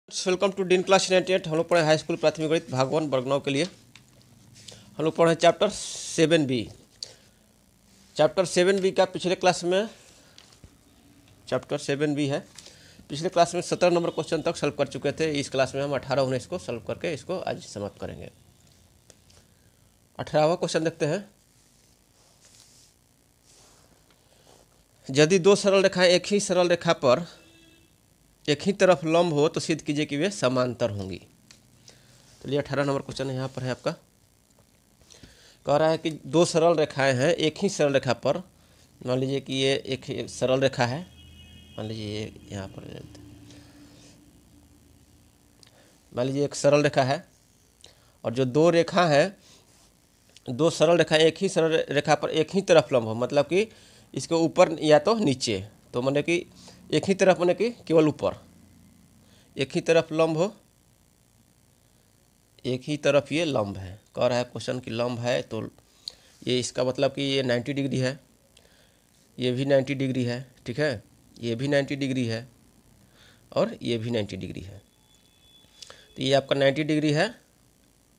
Welcome to dean class 98। हम लोग पढ़े हाई स्कूल प्राथमिक गणित भागवन बड़गनौ के लिए। हम लोग पढ़े चैप्टर 7B। चैप्टर 7B का पिछले क्लास में चैप्टर 7B है। पिछले क्लास में 17 नंबर क्वेश्चन तक सॉल्व कर चुके थे। इस क्लास में हम 18 को सॉल्व करके इसको आज समाप्त करेंगे। 18वां क्वेश्चन देखते हैं। यदि दो सरल रेखाएं एक ही सरल रेखा पर एक ही तरफ लंब हो तो सिद्ध कीजिए कि वे समांतर होंगी। चलिए 18 नंबर क्वेश्चन यहाँ पर है आपका। कह रहा है कि दो सरल रेखाएं हैं एक ही सरल रेखा पर। मान लीजिए कि ये एक सरल रेखा है। मान लीजिए ये यहाँ पर मान लीजिए एक सरल रेखा है और जो दो रेखा है, दो सरल रेखा एक ही सरल रेखा पर एक ही तरफ लंब हो, मतलब कि इसके ऊपर या तो नीचे, तो माने कि एक ही तरफ माने कि केवल ऊपर, एक ही तरफ लंब हो, एक ही तरफ ये लंब है। कह रहा है क्वेश्चन की लंब है तो ये इसका मतलब कि ये 90 डिग्री है, ये भी 90 डिग्री है, ठीक है, ये भी 90 डिग्री है और ये भी 90 डिग्री है। तो ये आपका 90 डिग्री है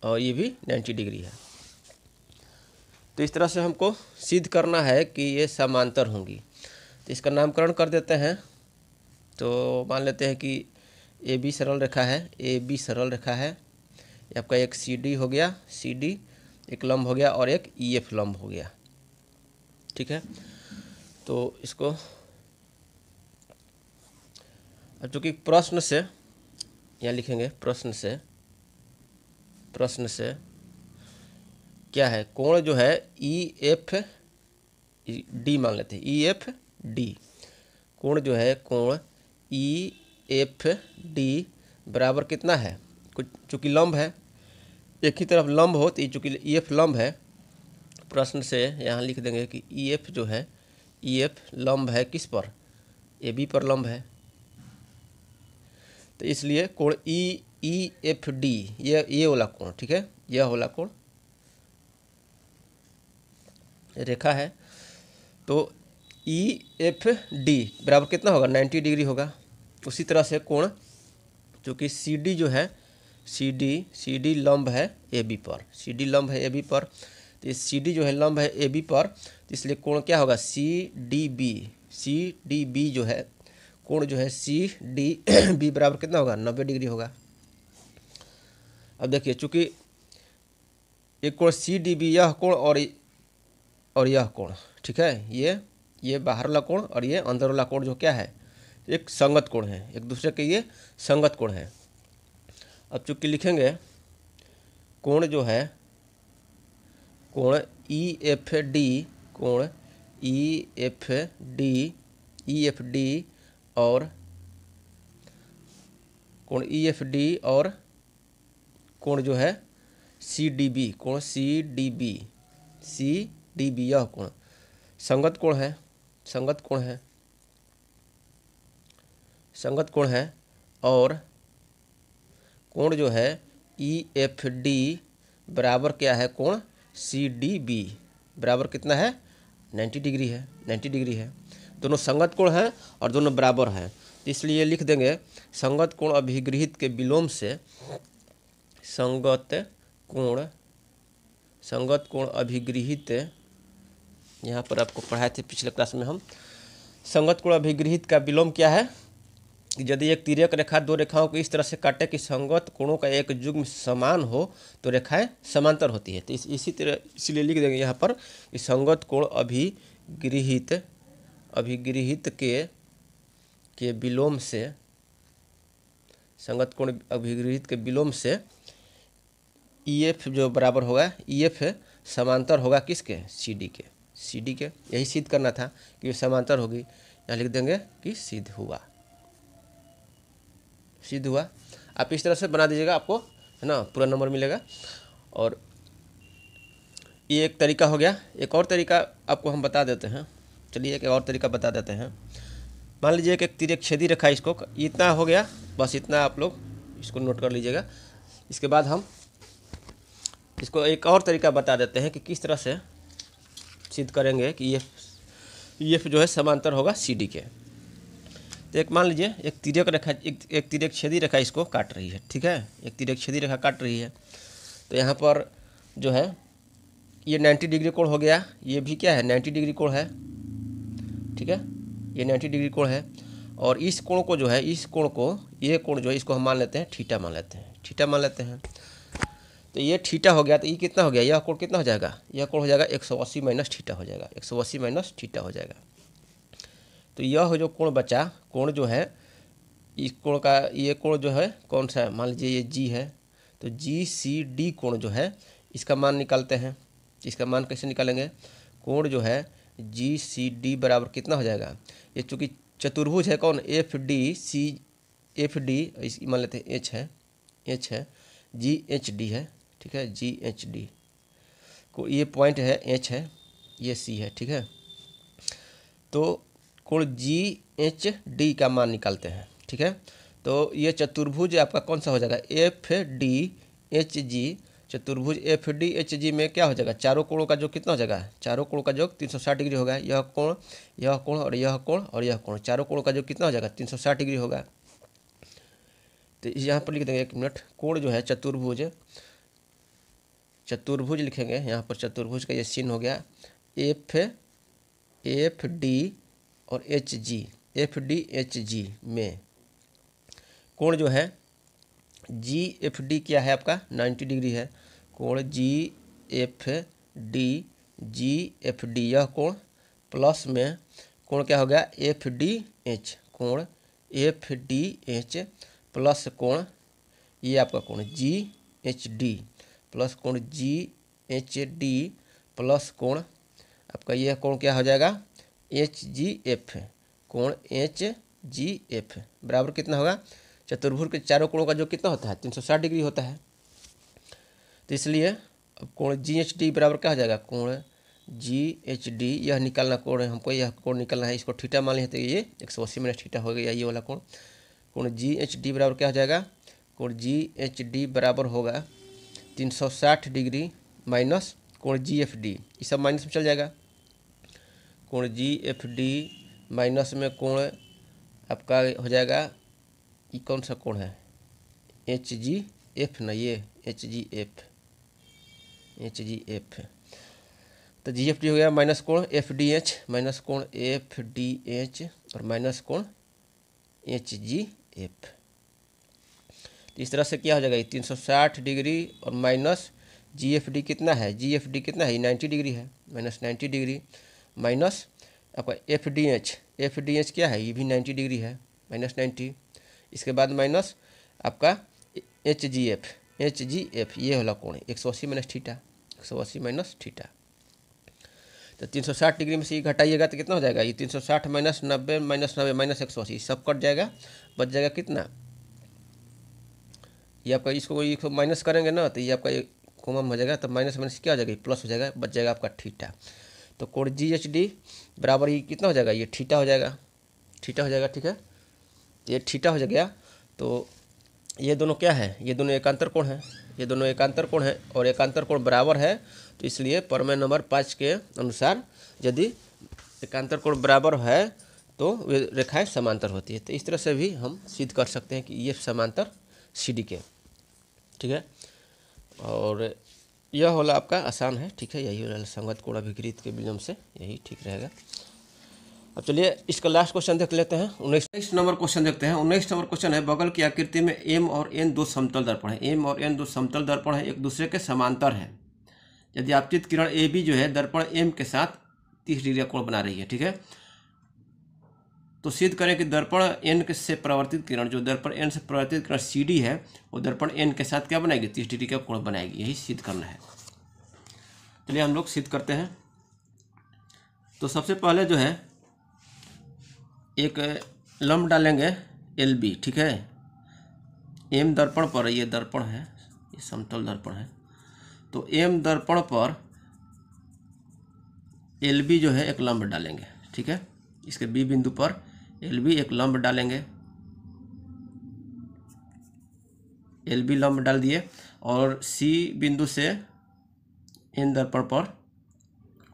और ये भी 90 डिग्री है। तो इस तरह से हमको सिद्ध करना है कि ये समांतर होंगी। तो इसका नामकरण कर देते हैं। तो मान लेते हैं कि ए बी सरल रेखा है, ए बी सरल रेखा है। ये आपका एक सी डी हो गया, सी डी एक लंब हो गया और एक ई एफ लंब हो गया, ठीक है। तो इसको अब चूँकि प्रश्न से यहाँ लिखेंगे, प्रश्न से क्या है, कोण जो है ई एफ डी मान लेते हैं, ई एफ डी कोण जो है, कोण ई एफ डी बराबर कितना है, कुछ चूँकि लंब है, एक ही तरफ लंब हो तो चूँकि ई एफ लंब है, प्रश्न से यहाँ लिख देंगे कि ई एफ जो है, ई एफ लंब है किस पर, ए बी पर लंब है। तो इसलिए कोण ई एफ डी ये वाला कोण, ठीक है, यह वाला कोण रेखा है। तो ई एफ डी बराबर कितना होगा, 90 डिग्री होगा। उसी तरह से कोण चूँकि सी डी जो है, सी डी लंब है ए बी पर, सी डी लंब है ए बी पर। तो इस सी डी जो है लंब है ए बी पर, तो इसलिए कोण क्या होगा, सी डी बी जो है, कोण जो है सी डी बी बराबर कितना होगा, 90 डिग्री होगा। अब देखिए चूँकि एक कोण सी डी बी यह कोण और यह कोण, ठीक है, ये बाहर वाला कोण और ये अंदर वाला कोण जो क्या है, एक संगत कोण है, एक दूसरे के ये संगत कोण है। अब चूँकि लिखेंगे कोण जो है, कोण ई एफ डी, कोण ई एफ डी और कोण ई एफ डी और कोण जो है सी डी बी, कोण सी डी बी यह कोण संगत कोण है, संगत कोण है और कोण जो है ई एफ डी बराबर क्या है, कोण सी डी बी बराबर कितना है, 90 डिग्री है, 90 डिग्री है। दोनों संगत कोण हैं और दोनों बराबर हैं, तो इसलिए लिख देंगे संगत कोण अभिगृहित के विलोम से, संगत कोण अभिगृहित, यहाँ पर आपको पढ़ाए थे पिछले क्लास में हम। संगत कोण अभिगृहित का विलोम क्या है, यदि एक तिर्यक रेखा दो रेखाओं को इस तरह से काटे कि संगत कोणों का एक युग्म समान हो तो रेखाएं समांतर होती है। तो इसी तरह इसलिए लिख देंगे यहाँ पर कि संगत कोण अभिगृहित के विलोम से, संगत कोण अभिगृहित के विलोम से ई एफ जो बराबर होगा, ई एफ समांतर होगा किसके, सी डी के। यही सिद्ध करना था कि समांतर होगी। यहाँ लिख देंगे कि सिद्ध हुआ। आप इस तरह से बना दीजिएगा, आपको है ना पूरा नंबर मिलेगा। और ये एक तरीका हो गया। एक और तरीका आपको हम बता देते हैं। चलिए एक और तरीका बता देते हैं। मान लीजिए कि एक तिर्यक छेदी रेखा, इसको इतना हो गया, बस इतना आप लोग इसको नोट कर लीजिएगा। इसके बाद हम इसको एक और तरीका बता देते हैं कि किस तरह से सिद्ध करेंगे कि ये जो है समांतर होगा सी डी के। तो एक मान लीजिए एक तिर्यक रेखा, एक तिर्यक छेदी रेखा इसको काट रही है, ठीक है, एक तिर्यक छेदी रेखा काट रही है। तो यहाँ पर जो है ये 90 डिग्री कोण हो गया, ये भी क्या है 90 डिग्री कोण है, ठीक है, ये 90 डिग्री कोण है। और इस कोण को जो है, इस कोण को, ये कोण जो है इसको हम मान लेते हैं थीटा मान लेते हैं, थीटा मान लेते हैं। तो ये थीटा हो गया, तो ये कितना हो गया, यह कोण कितना हो जाएगा, यह कोण हो जाएगा 180 माइनस थीटा हो जाएगा, 180 माइनस थीटा हो जाएगा। तो यह जो कोण बचा, कोण जो है इस कोण का, ये कोण जो है कौन सा है, मान लीजिए ये जी है, तो जी सी डी कोण जो है इसका मान निकालते हैं। इसका मान कैसे निकालेंगे, कोण जो है जी सी डी बराबर कितना हो जाएगा, ये चूँकि चतुर्भुज है कौन, F D C, F D इस मान लेते हैं एच है, एच है, जी एच डी है, ठीक है, जी एच डी को ये पॉइंट है, एच है, ये सी है, ठीक है। तो कोण जी एच डी का मान निकालते हैं, ठीक है। तो ये चतुर्भुज आपका कौन सा हो जाएगा, एफ डी एच जी, चतुर्भुज एफ डी एच जी में क्या हो जाएगा, चारों कोणों का योग कितना हो जाएगा, चारों कोणों का योग 360 डिग्री होगा। यह कोण, यह कोण और यह कोण और यह कोण, चारों कोणों का योग कितना हो जाएगा, 360 डिग्री होगा। तो यहाँ पर लिख देंगे, एक मिनट, कोण जो है चतुर्भुज, चतुर्भुज लिखेंगे यहाँ पर, चतुर्भुज का ये चिन्ह हो गया, एफ डी और H G, F D H G में कोण जो है जी एफ डी क्या है आपका 90 डिग्री है। कोण जी एफ डी, जी एफ डी यह कोण प्लस में कोण क्या हो गया एफ डी एच, कोण एफ डी एच प्लस कोण ये आपका कोण जी एच डी प्लस कोण जी एच डी प्लस कोण आपका यह कोण क्या हो जाएगा एच जी एफ, कोण एच जी एफ बराबर कितना होगा, चतुर्भुज के चारों कोणों का जो कितना होता है 360 डिग्री होता है। तो इसलिए अब कोण जी एच डी बराबर क्या हो जाएगा, कोण जी एच डी यह निकालना कोण है हमको, यह कोण निकालना है, इसको थीटा मान लिया, तो ये 180 माइनस थीटा हो गया ये वाला कोण। कोण जी एच डी बराबर क्या हो जाएगा, कोण जी एच डी बराबर होगा 360 डिग्री माइनस कोण जी एफ डी, ये सब माइनस में चल जाएगा। कोण जी एफ डी माइनस में कोण आपका हो जाएगा, ये कौन सा कोण है एच जी एफ ना, ये H G F, H G F, तो जी एफ डी हो गया माइनस कोण एफ डी एच, माइनस कोण एफ डी एच और माइनस कोण एच जी एफ। तो इस तरह से क्या हो जाएगा, 360 डिग्री और माइनस जी एफ डी कितना है, जी एफ डी कितना है 90 डिग्री है, माइनस 90 डिग्री माइनस आपका F D H, F D H क्या है ये भी 90 डिग्री है माइनस 90, इसके बाद माइनस आपका H G F, H G F ये वाला कोण 180 माइनस थीटा, 180 माइनस थीटा। तो 360 डिग्री में से ये घटाइएगा तो कितना हो जाएगा, ये 360 माइनस 90 माइनस 90 माइनस 180 सब कट जाएगा, बच जाएगा कितना, ये आपका इसको माइनस करेंगे ना तो ये आपका कॉमन हो जाएगा, तो माइनस माइनस क्या हो जाएगा प्लस हो जाएगा, बच जाएगा आपका थीटा। तो कोण जी एच डी बराबर ये कितना हो जाएगा, ये थीटा हो जाएगा, थीटा हो जाएगा, ठीक है, ये थीटा हो गया। तो ये दोनों क्या है, ये दोनों एकांतर कोण है, ये दोनों एकांतर कोण है और एकांतर कोण बराबर है, तो इसलिए प्रमेय नंबर 5 के अनुसार यदि एकांतर कोण बराबर है तो वे रेखाएं समांतर होती है। तो इस तरह से भी हम सिद्ध कर सकते हैं कि ये समांतर सी डी के, ठीक है। और यह वाला आपका आसान है, ठीक है, यही वाला संगत कोण अभिकृत के विलंब से यही ठीक रहेगा। अब चलिए इसका लास्ट क्वेश्चन देख लेते हैं, 19 नंबर क्वेश्चन देखते हैं। 19 नंबर क्वेश्चन है, बगल की आकृति में एम और एन दो समतल दर्पण है, एम और एन दो समतल दर्पण है, एक दूसरे के समांतर है। यदि आपतित किरण ए बी जो है दर्पण एम के साथ 30 डिग्री का कोण बना रही है, ठीक है, तो सिद्ध करें कि दर्पण एन से परावर्तित किरण, जो दर्पण एन से परावर्तित किरण सी डी है वो दर्पण एन के साथ क्या बनाएगी 30 डिग्री का कोण बनाएगी, यही सिद्ध करना है। चलिए हम लोग सिद्ध करते हैं। तो सबसे पहले जो है एक लंब डालेंगे एल बी, ठीक है, एम दर्पण पर, ये दर्पण है, ये समतल दर्पण है, तो एम दर्पण पर एल बी जो है एक लंब डालेंगे, ठीक है, इसके बी बिंदु पर एल बी एक लंब डालेंगे, एल बी लंब डाल दिए और सी बिंदु से एन दर्पण पर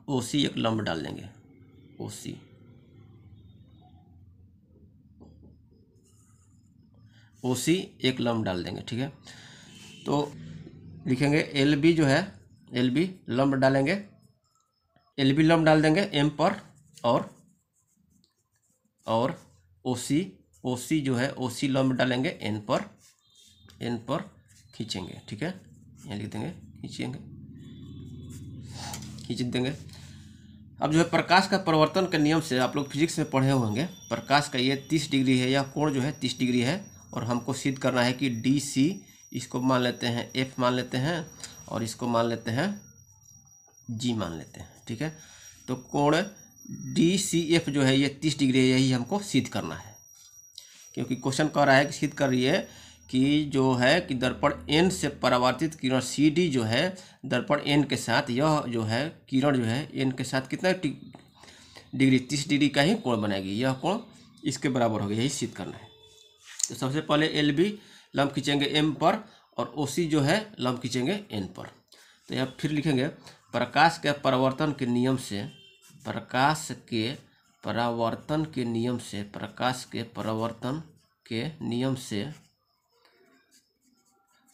ओ सी एक लंब डाल देंगे, ओ सी, ओ सी एक लंब डाल देंगे, ठीक है। तो लिखेंगे एल बी जो है, एल बी लंब डालेंगे, एल बी लंब डाल देंगे एम पर, और ओ सी जो है ओ सी लंब डालेंगे एन पर खींचेंगे, ठीक है। यहाँ लिख देंगे खींच देंगे। अब जो है प्रकाश का परावर्तन के नियम से आप लोग फिजिक्स में पढ़े होंगे, प्रकाश का ये 30 डिग्री है, यह कोण जो है 30 डिग्री है, और हमको सिद्ध करना है कि डी सी, इसको मान लेते हैं एफ मान लेते हैं, और इसको मान लेते हैं जी मान लेते हैं, ठीक है। तो कोण डी सी एफ जो है ये 30 डिग्री है, यही हमको सिद्ध करना है, क्योंकि क्वेश्चन कह रहा है कि सिद्ध कर रही है कि जो है कि दर्पण एन से परावर्तित किरण सी डी जो है दर्पण एन के साथ, यह जो है किरण जो है एन के साथ कितना डिग्री 30 डिग्री का ही कोण बनाएगी, यह कोण इसके बराबर होगा, यही सिद्ध करना है। तो सबसे पहले एल बी लंब खींचेंगे एम पर, और ओ सी जो है लंब खींचेंगे एन पर। तो यहाँ फिर लिखेंगे प्रकाश के परावर्तन के नियम से, प्रकाश के परावर्तन के नियम से, प्रकाश के परावर्तन के नियम से,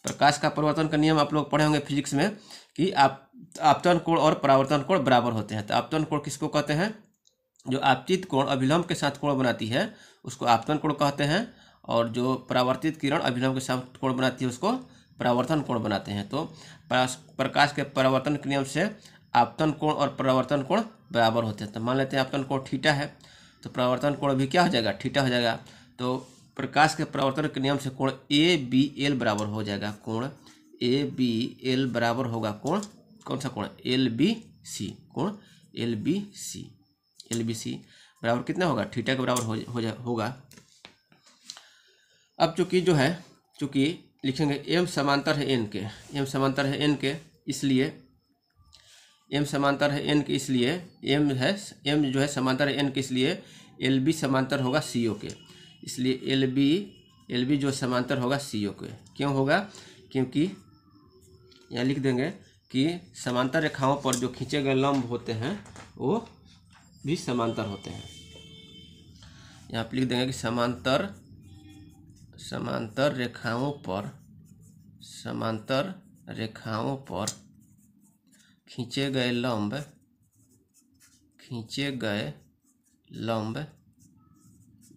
प्रकाश का परावर्तन का नियम आप लोग पढ़े होंगे फिजिक्स में कि आपतन कोण और परावर्तन कोण बराबर होते हैं। तो आपतन कोण किसको कहते हैं? जो आपतित कोण अभिलंब के साथ कोण बनाती है उसको आपतन कोण कहते हैं, और जो परावर्तित किरण अभिलंब के साथ कोण बनाती है उसको परावर्तन कोण बनाते हैं। तो प्रकाश के परावर्तन के नियम से आपतन कोण और परावर्तन कोण बराबर होते हैं। तो मान लेते हैं आपतन कोण थीटा है, तो परावर्तन कोण भी क्या हो जाएगा? थीटा हो जाएगा। तो प्रकाश के परावर्तन के नियम से कोण ए बी एल बराबर हो जाएगा, कोण ए बी एल बराबर होगा कोण, कौन सा कोण? एल बी सी, कोण L B C, L B C बराबर कितना होगा? थीटा के बराबर होगा। अब चूंकि जो है, चूंकि लिखेंगे एम समांतर है एन के, एम समांतर है एन के, इसलिए एम समांतर है एन के, इसलिए एम जो है समांतर है एन के, इसलिए एल बी समांतर होगा सी ओ के, इसलिए एल बी जो समांतर होगा सी ओ के। क्यों होगा? क्योंकि यहाँ लिख देंगे कि समांतर रेखाओं पर जो खींचे गए लंब होते हैं वो भी समांतर होते हैं। यहाँ पे लिख देंगे कि समांतर रेखाओं पर खींचे गए लंब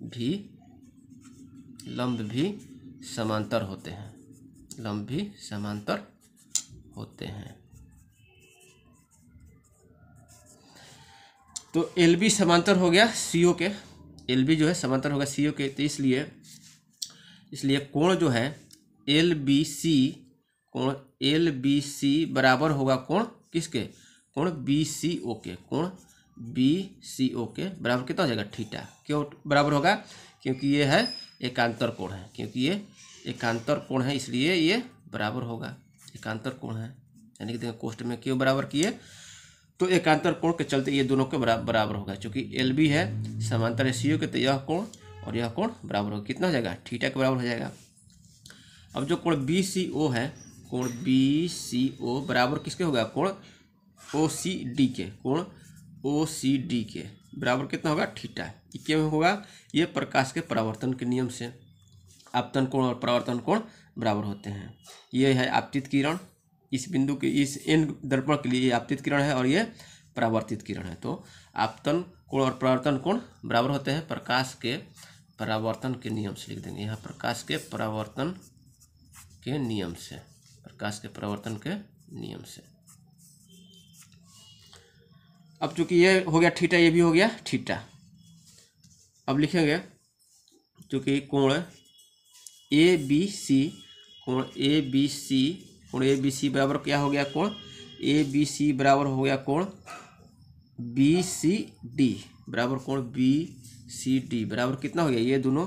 भी समांतर होते हैं, लंब भी समांतर होते हैं। तो एल बी समांतर हो गया सी ओ के, एल बी जो है समांतर होगा सी ओ के, तो इसलिए कोण जो है एल बी सी बराबर होगा कोण किसके? कोण बी सी ओ के, कोण बी सी ओ के बराबर कितना हो जाएगा? थीटा। क्यों बराबर होगा? क्योंकि ये है एकांतर कोण है, क्योंकि ये एकांतर कोण है इसलिए ये बराबर होगा, एकांतर कोण है। यानी कि देखो कोष्ट में क्यों बराबर किए, तो एकांतर कोण के चलते ये दोनों के बराबर होगा। क्योंकि एल बी है समांतर है सी ओ के, तो यह कोण और यह कोण बराबर होगा, कितना हो जाएगा? थीटा के बराबर हो जाएगा। अब जो कोण बी सी ओ है, कोण बी सी ओ बराबर किसके होगा? कोण ओ सी डी के, कोण ओ सी डी के बराबर कितना होगा? थीटा। ये क्यों होगा? ये प्रकाश के परावर्तन के नियम से आपतन कोण और परावर्तन कोण बराबर होते हैं। ये है आपतित किरण, इस बिंदु के इस एन दर्पण के लिए ये आपतित किरण है और ये परावर्तित किरण है। तो आपतन कोण और परावर्तन कोण बराबर होते हैं प्रकाश के परावर्तन के नियम से। लिख देंगे यहाँ प्रकाश के परावर्तन के नियम से, प्रकाश के परावर्तन के नियम से। अब चूंकि ये हो गया थीटा, ये भी हो गया थीटा। अब लिखेंगे चूंकि कोण ए बी सी, कोण ए बी सी बराबर क्या हो गया? कोण ए बी सी बराबर हो गया कोण बी सी डी, बराबर कोण बी सी डी बराबर कितना हो गया? ये दोनों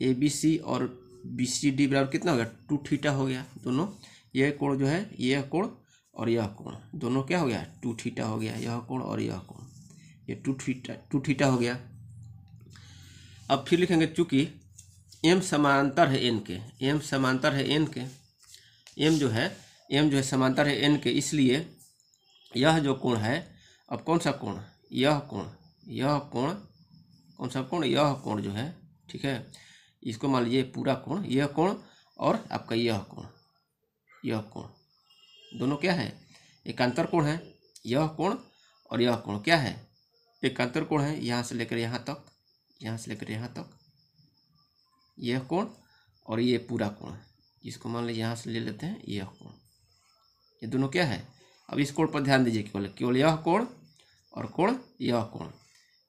ए बी सी और बी सी डी बराबर कितना हो गया? 2 थीटा हो गया। दोनों यह कोण जो है, यह कोण और यह कोण दोनों क्या हो गया? 2 थीटा हो गया। यह कोण और यह कोण ये 2 थीटा हो गया। अब फिर लिखेंगे चूंकि एम समांतर है एन के, एम समांतर है एन के, एम जो है समांतर है एन के, इसलिए यह जो कोण है, अब कौन सा कोण? यह कोण कौन सा कोण? यह कोण जो है, ठीक है, इसको मान लीजिए पूरा कोण, यह कोण और आपका यह कोण दोनों क्या है, एकांतर कोण है। यह कोण और यह कोण क्या है, एकांतर कोण है। यहाँ से लेकर यहाँ तक, यहाँ से लेकर यहाँ तक यह कोण और ये पूरा कोण, इसको मान लीजिए यहाँ से ले लेते हैं यह कोण, ये दोनों क्या है। अब इस कोण पर ध्यान दीजिए, केवल यह कोण और कोण यह कोण,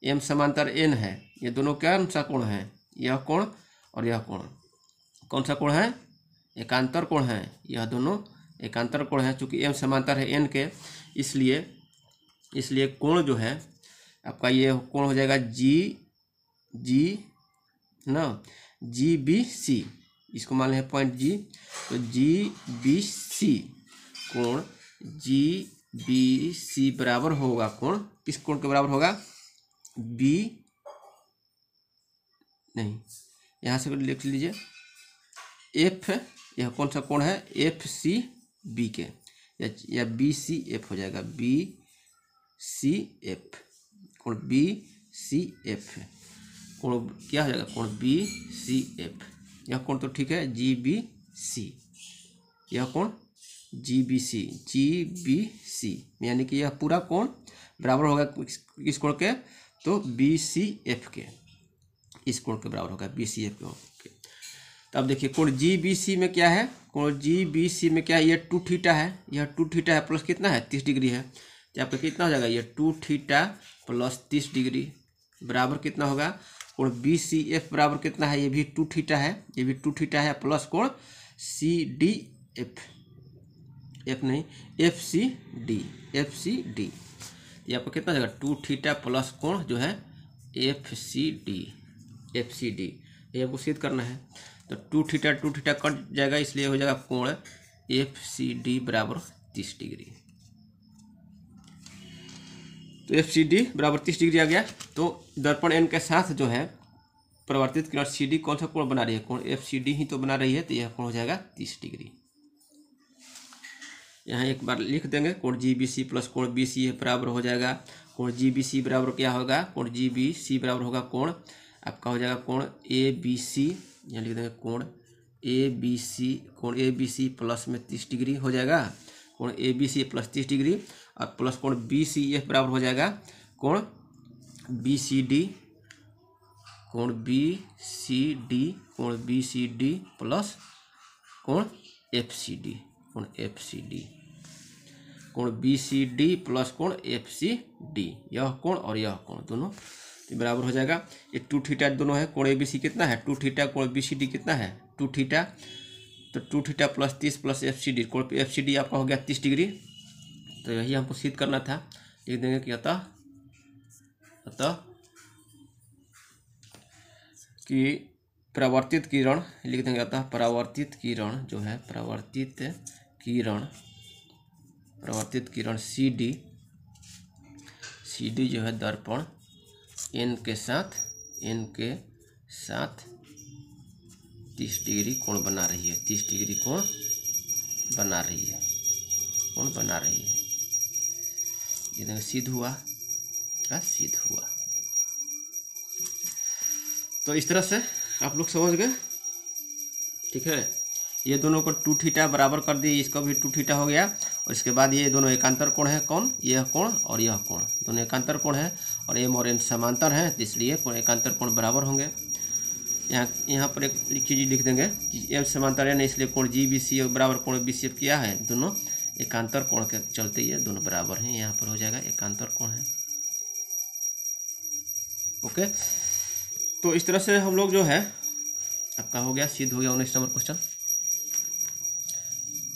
एम समांतर एन है, ये दोनों क्या सा कोण है, यह कोण और यह कोण। कौन सा कोण है, एकांतर कोण है। यह दोनों एकांतर कोण है। चूंकि एम समांतर है एन के, इसलिए कोण जो है आपका ये कोण हो जाएगा जी बी सी, इसको मान लें पॉइंट जी, तो जी बी सी कोण जी बी सी बराबर होगा कोण, किस कोण के बराबर होगा, बी नहीं, यहाँ से लिख लीजिए एफ, यह कौन सा कोण है, एफ सी बी के, या बी सी एफ हो जाएगा, बी सी एफ, कोण बी सी एफ, कोण क्या हो जाएगा, कोण बी सी एफ। यह कोण तो ठीक है, जी बी सी, यह कोण जी बी सी, यानी कि यह पूरा कोण बराबर होगा किस कोण के, तो बी सी एफ के, इस कोण के बराबर होगा बी सी एफ के। तो अब देखिए कोण जी बी सी में क्या है, कोण जी बी सी में क्या है, ये 2 थीटा है, यह 2 थीटा है प्लस कितना है 30 डिग्री है, तो आपका कितना हो जाएगा, ये 2 थीटा प्लस 30 डिग्री बराबर कितना होगा, कोण बी सी एफ बराबर कितना है, ये भी 2 थीटा है, ये भी 2 थीटा है प्लस कोण सी डी एफ, एफ नहीं एफ सी डी, ये आपको कितना हो जाएगा 2 थीटा प्लस कोण जो है एफ सी डी, ये आपको सिद्ध करना है। तो 2 थीटा कट जाएगा, इसलिए हो जाएगा कोण एफ सी डी बराबर 30 डिग्री। तो एफ सी डी बराबर 30 डिग्री आ गया। तो दर्पण एन के साथ जो है परिवर्तित किरण सी डी कौन सा कोण बना रही है, कोण एफ सी डी ही तो बना रही है, तो यह कोण हो जाएगा 30 डिग्री। यहाँ एक बार लिख देंगे, कोण जी बी सी प्लस कोण बी सी बराबर हो जाएगा, कोण जी बी सी बराबर क्या होगा, कोण जी बी सी बराबर होगा कोण आपका हो जाएगा कोण ए बी सी, यहाँ लिख देंगे कोण ए बी सी प्लस में 30 डिग्री हो जाएगा, कोण A B C plus 30 degree, और प्लस कोण बी सी एफ बराबर हो जाएगा कोण बी सी डी, कोण बी सी डी प्लस कोण एफ सी डी, कोण बी सी डी प्लस कोण एफ सी डी, यह कोण और यह कोण दोनों बराबर हो जाएगा। ये 2 थीटा दोनों है, कोण ए बी सी कितना है 2 थीटा, कोण बी सी डी कितना है 2 थीटा, तो 2 theta plus 30 plus F C D, कोण एफ सी डी आपका हो गया 30 डिग्री। तो यही हमको सिद्ध करना था, लिख देंगे कि अतः कि परावर्तित किरण, लिख देंगे अतः परावर्तित किरण जो है परावर्तित किरण सी डी जो है दर्पण एन के साथ 30 डिग्री कोण बना रही है, 30 डिग्री कोण बना रही है, ये सिद्ध हुआ। तो इस तरह से आप लोग समझ गए, ठीक है। ये दोनों को 2 थीटा बराबर कर दिए, इसका भी 2 थीटा हो गया, और इसके बाद ये दोनों एकांतर कोण है, कौन यह कोण और यह कोण दोनों एकांतर कोण है, और एम और एन समांतर है, तो इसलिए कोण एकांतर कोण बराबर होंगे। यहाँ पर एक चीज़ लिख देंगे कि एम समांतर है, इसलिए कोण जी बी सी बराबर कोण बी सी एफ किया है, दोनों एकांतर कोण के चलते ये दोनों बराबर हैं, यहाँ पर हो जाएगा एकांतर कोण है। ओके, तो इस तरह से हम लोग जो है आपका हो गया, सिद्ध हो गया 19 नंबर क्वेश्चन।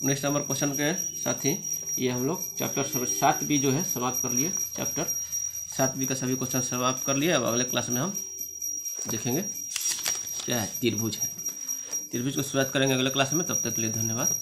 19 नंबर क्वेश्चन के साथ ही ये हम लोग चैप्टर 7B जो है समाप्त कर लिए, चैप्टर 7B का सभी क्वेश्चन समाप्त कर लिए। अब अगले क्लास में हम देखेंगे क्या है, त्रिभुज है, त्रिभुज को शुरुआत करेंगे अगले क्लास में। तब तक के लिए धन्यवाद।